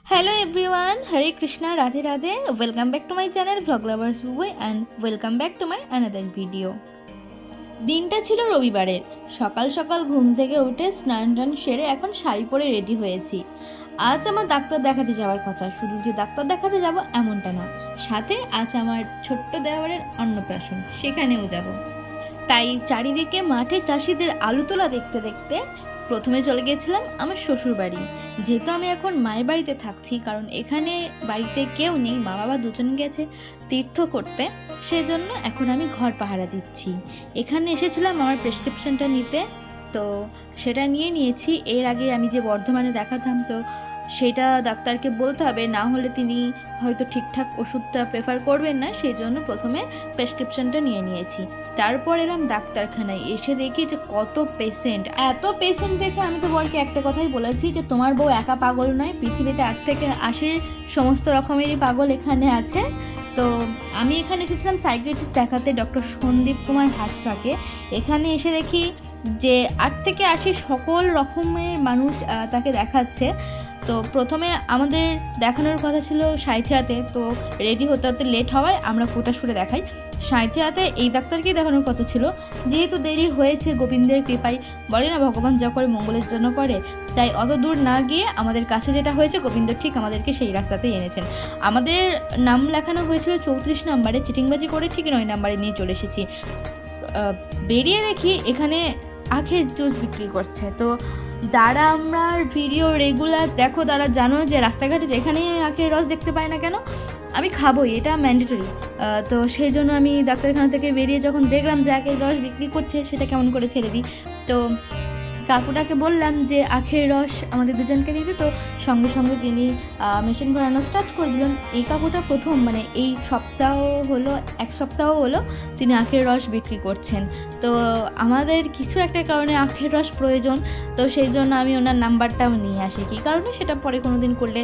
Hello everyone, Hare Krishna, Radhe Radhe. Welcome back to my channel Vlog Lovers Boy and welcome back to my another video. দিনটা ছিল রবিবারের। সকাল সকাল ঘুম থেকে উঠে স্নান টান সেরে এখন শাড়ি পরে রেডি হয়েছি। আজ আমার ডাক্তার দেখাতে যাওয়ার কথা, শুধু যে ডাক্তার দেখাতে যাব এমনটা না, সাথে আজ আমার ছোট্ট দেওরের অন্নপ্রাশন, সেখানেও যাব। তাই চারিদিকে মাঠে চাষিদের আলু তোলা দেখতে দেখতে প্রথমে চলে গিয়েছিলাম আমার শ্বশুর বাড়ি। যেহেতু আমি এখন মায়ের বাড়িতে থাকছি, কারণ এখানে বাড়িতে কেউ নেই, মা বাবা দুজন গেছে তীর্থ করতে, সেজন্য এখন আমি ঘর পাহারা দিচ্ছি। এখানে এসেছিলাম আমার প্রেসক্রিপশনটা নিতে, তো সেটা নিয়েছি। এর আগে আমি যে বর্ধমানে দেখাতাম, তো সেটা ডাক্তারকে বলতে হবে, না হলে তিনি হয়তো ঠিকঠাক ওষুধটা প্রেফার করবেন না, সেই জন্য প্রথমে প্রেসক্রিপশনটা নিয়েছি। তারপর এলাম ডাক্তারখানায়, এসে দেখি যে কত পেশেন্ট, এত পেশেন্ট দেখে আমি তো বরকে একটা কথাই বলেছি যে তোমার বউ একা পাগল নয়, পৃথিবীতে 8 থেকে 80 সমস্ত রকমেরই পাগল এখানে আছে। তো আমি এখানে এসেছিলাম সাইকিয়াট্রিস্ট দেখাতে, ডক্টর সন্দীপ কুমার হাসরাকে। এখানে এসে দেখি যে 8 থেকে 80 সকল রকমের মানুষ তাকে দেখাচ্ছে। তো প্রথমে আমাদের দেখানোর কথা ছিল সাঁইথিয়াতে, তো রেডি হতে হতে লেট হওয়ায় আমরা কোটাসুরে দেখাই। সাঁইথিয়াতে এই ডাক্তারকেই দেখানোর কথা ছিল, যেহেতু দেরি হয়েছে গোবিন্দের কৃপায়, বলে না ভগবান যা করে মঙ্গলের জন্য করে, তাই অত দূর না গিয়ে আমাদের কাছে যেটা হয়েছে, গোবিন্দ ঠিক আমাদেরকে সেই রাস্তাতেই এনেছেন। আমাদের নাম লেখানো হয়েছিল 34 নম্বরে, চিটিংবাজি করে ঠিক 9 নম্বরে নিয়ে চলে এসেছি। বেরিয়ে দেখি এখানে আখের জুস বিক্রি করছে। তো যারা আমার ভিডিও রেগুলার দেখো তারা জানো যে রাস্তাঘাটে যেখানেই আখের রস দেখতে পাই না কেন আমি খাবোই, এটা ম্যান্ডেটরি। তো সেই জন্য আমি ডাক্তারখানা থেকে বেরিয়ে যখন দেখলাম যে আখের রস বিক্রি করছে, সেটা কেমন করে ছেড়ে দিই। তো কাকুটাকে বললাম যে আখের রস আমাদের দুজনকে দিতে, তো সঙ্গে সঙ্গে তিনি মেশিন ঘোরানো স্টার্ট করে দিলেন। এই কাকুটা প্রথম, মানে এই এক সপ্তাহ হলো তিনি আখের রস বিক্রি করছেন। তো আমাদের কিছু একটা কারণে আখের রস প্রয়োজন, তো সেই জন্য আমি ওনার নাম্বারটাও নিয়ে আসি। কী কারণে সেটা পরে কোনো দিন করলে,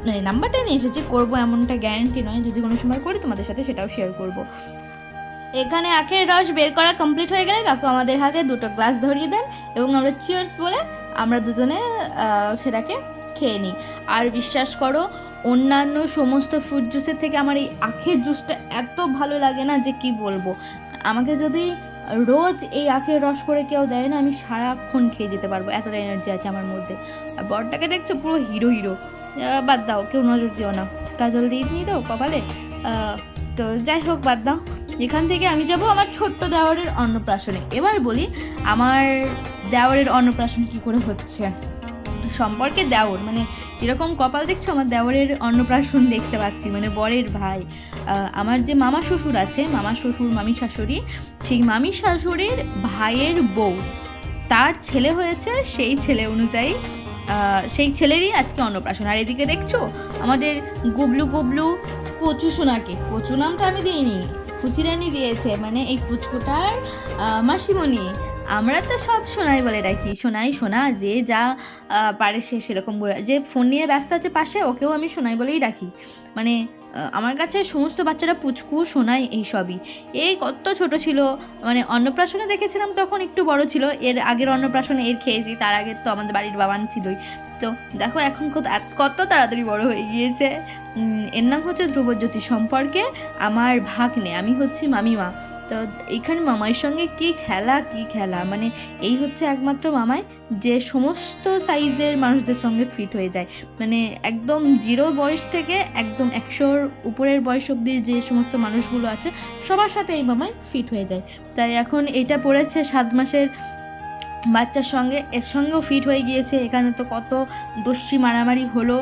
মানে নাম্বারটা নিয়ে এসেছি, করবো এমনটা গ্যারান্টি নয়, যদি কোনো সময় করি তোমাদের সাথে সেটাও শেয়ার করব। এখানে আখের রস বের করা কমপ্লিট হয়ে গেলে কাকু আমাদের হাতে 2টো গ্লাস ধরিয়ে দেন এবং আমরা চিয়ার্স বলে আমরা দুজনে সেটাকে খেয়ে নিই। আর বিশ্বাস করো, অন্যান্য সমস্ত ফ্রুট জুসের থেকে আমার এই আখের জুসটা এত ভালো লাগে না যে কি বলবো। আমাকে যদি রোজ এই আখের রস করে কেউ দেয় না, আমি সারাক্ষণ খেয়ে যেতে পারবো, এতটা এনার্জি আছে আমার মধ্যে। আর বরটাকে দেখছো পুরো হিরো। বাদ দাও, কেউ নজর দিও না, কাজল দিয়ে নি তো কপালে। তো যাই হোক, বাদ দাও। এখান থেকে আমি যাব আমার ছোট্ট দেওরের অন্নপ্রাশনে। এবার বলি আমার দেওরের অন্নপ্রাশন কি করে হচ্ছে সম্পর্কে। দেওর মানে যেরকম কপাল দেখছো, আমার দেওরের অন্নপ্রাশন দেখতে পাচ্ছি, মানে বরের ভাই। আমার যে মামা শ্বশুর আছে, মামা শ্বশুর মামি শাশুড়ি, সেই মামি শাশুড়ির ভাইয়ের বউ, তার ছেলে হয়েছে, সেই ছেলে অনুযায়ী সেই ছেলেরই আজকে অন্নপ্রাশন। আর এদিকে দেখছো আমাদের গুবলু কচু সোনাকে, কচু নামটা আমি দিইনি, ফুচিরানি দিয়েছে, মানে এই ফুচকুটার মাসিমণি। আমরা তো সব সোনাই বলে রাখি, সোনা, যে যা পারে সে সেরকম বলে। যে ফোন নিয়ে ব্যস্ত আছে পাশে, ওকেও আমি সোনাই বলেই রাখি। মানে আমার কাছে সমস্ত বাচ্চারা পুচকু সোনাই এইসবই। এই কত ছোট ছিল, মানে অন্নপ্রাশনে দেখেছিলাম তখন একটু বড় ছিল, এর আগের অন্নপ্রাশনে এর খেয়েছি, তার আগে তো আমাদের বাড়ির বাবান ছিলই। তো দেখো এখন কত তাড়াতাড়ি বড় হয়ে গিয়েছে। এর নাম হচ্ছে ধ্রুবজ্যোতি, সম্পর্কে আমার ভাগ্নে, আমি হচ্ছি মামিমা। তো এইখানে মামাইয়ের সঙ্গে কি খেলা, মানে এই হচ্ছে একমাত্র মামাই যে সমস্ত সাইজের মানুষদের সঙ্গে ফিট হয়ে যায়, মানে একদম 0 বয়স থেকে একদম 100-র উপরের বয়স অবধি যে সমস্ত মানুষগুলো আছে সবার সাথে এই মামাই ফিট হয়ে যায়। তাই এখন এটা পড়েছে 7 মাসের বাচ্চার সঙ্গে, এর সঙ্গেও ফিট হয়ে গিয়েছে। এখানে তো কত দস্যি মারামারি হলো,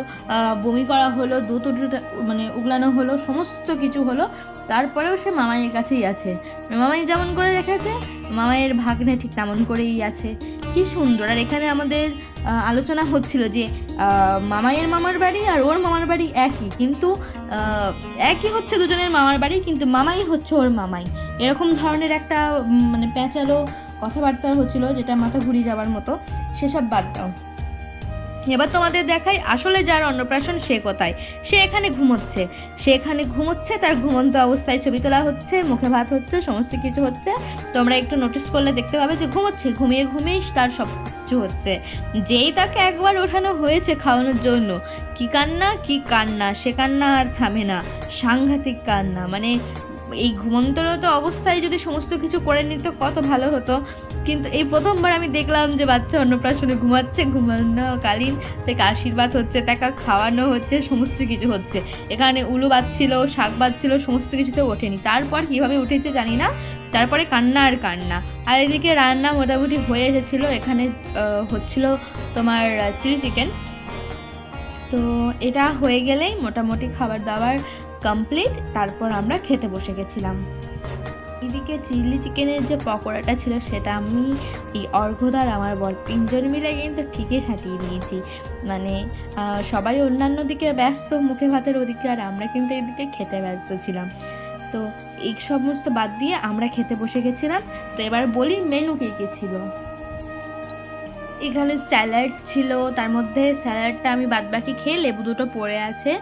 বমি করা হলো, দুধ মানে উগলানো হলো, সমস্ত কিছু হলো, তারপরেও সে মামাইয়ের কাছেই আছে। মামাই যেমন করে রেখেছে, মামাইয়ের ভাগ্নে ঠিক তেমন করেই আছে। কি সুন্দর। আর এখানে আমাদের আলোচনা হচ্ছিল যে মামাইয়ের মামার বাড়ি আর ওর মামার বাড়ি একই, কিন্তু একই হচ্ছে দুজনের মামার বাড়ি, কিন্তু মামাই হচ্ছে ওর মামাই, এরকম ধরনের একটা মানে প্যাঁচালো কথাবার্তা হচ্ছিল, যেটা মাথা ঘুরিয়ে যাওয়ার মতো। সেসব বাদ দাও। এবার তোমাদের দেখাই আসলে যার অন্নপ্রাশন সে কোথায়। সে এখানে ঘুমোচ্ছে, তার ঘুমন্ত অবস্থায় ছবি তোলা হচ্ছে, মুখে ভাত হচ্ছে, সমস্ত কিছু হচ্ছে। তোমরা একটু নোটিস করলে দেখতে পাবে যে ঘুমোচ্ছে, ঘুমিয়ে তার সব কিছু হচ্ছে। যেই তাকে একবার ওঠানো হয়েছে খাওয়ানোর জন্য, কি কান্না, সে কান্না আর থামে না, সাংঘাতিক কান্না। মানে এই ঘুমন্তরত অবস্থায় যদি সমস্ত কিছু করে নিত কত ভালো হতো। কিন্তু এই প্রথমবার আমি দেখলাম যে বাচ্চা অন্নপ্রাশনে ঘুমাচ্ছে, ঘুমানোকালীন তাকে আশীর্বাদ হচ্ছে, তাকে খাওয়ানো হচ্ছে, সমস্ত কিছু হচ্ছে। এখানে উলু বাজছিল, শাক বাজছিল, সমস্ত কিছুতে ওঠেনি। তারপর কীভাবে উঠেছে জানি না, তারপরে কান্না। আর এদিকে রান্না মোটামুটি হয়ে এসেছিলো। এখানে হচ্ছিল তোমার চিলি চিকেন। তো এটা হয়ে গেলেই মোটামুটি খাবার দাবার কমপ্লিট। তারপর আমরা খেতে বসে গেছিলাম। এদিকে চিলি চিকেনের যে পকোড়াটা ছিল সেটা আমি এই অর্ঘ্যদার আমার বর তিনজন মিলে কিন্তু ঠিকই সাটিয়ে নিয়েছি। মানে সবাই অন্যান্য দিকে ব্যস্ত, মুখে ভাতের ওদিকে, আর আমরা কিন্তু এদিকে খেতে ব্যস্ত ছিলাম। তো এই সমস্ত বাদ দিয়ে আমরা খেতে বসে গেছিলাম। তো এবার বলি মেনু কী ছিল। এখানে স্যালাড ছিল, তার মধ্যে স্যালাডটা আমি বাদবাকি খেয়ে লেবু দুটো পড়ে আছে।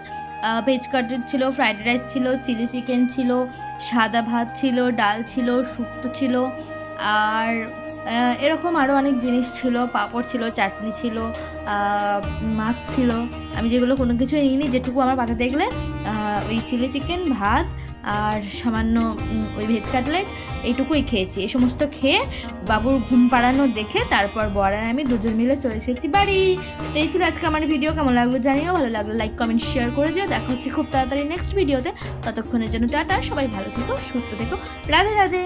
ভেজ কাটলেট ছিল, ফ্রাইড রাইস ছিল, চিলি চিকেন ছিল, সাদা ভাত ছিল, ডাল ছিল, শুক্তো ছিল, আর এরকম আরও অনেক জিনিস ছিল। পাঁপড় ছিল, চাটনি ছিল, মাছ ছিল। আমি যেগুলো কোনো কিছু নিইনি, যেটুকু আমার পাতে দেখলে ওই চিলি চিকেন, ভাত আর সামান্য ওই ভেজ কাটলেট এইটুকুই খেয়েছি। এই সমস্ত খেয়ে বাবুর ঘুম পাড়ানো দেখে তারপর বর আর আমি দুজন মিলে চলে এসেছি বাড়ি। তো এই ছিল আজকে আমার ভিডিও। কেমন লাগলো জানিও, ভালো লাগলো লাইক কমেন্ট শেয়ার করে দিও। দেখা হচ্ছে খুব তাড়াতাড়ি নেক্সট ভিডিওতে। ততক্ষণের জন্য টাটা, সবাই ভালো থেকো, সুস্থ থেকো, রাধে রাধে।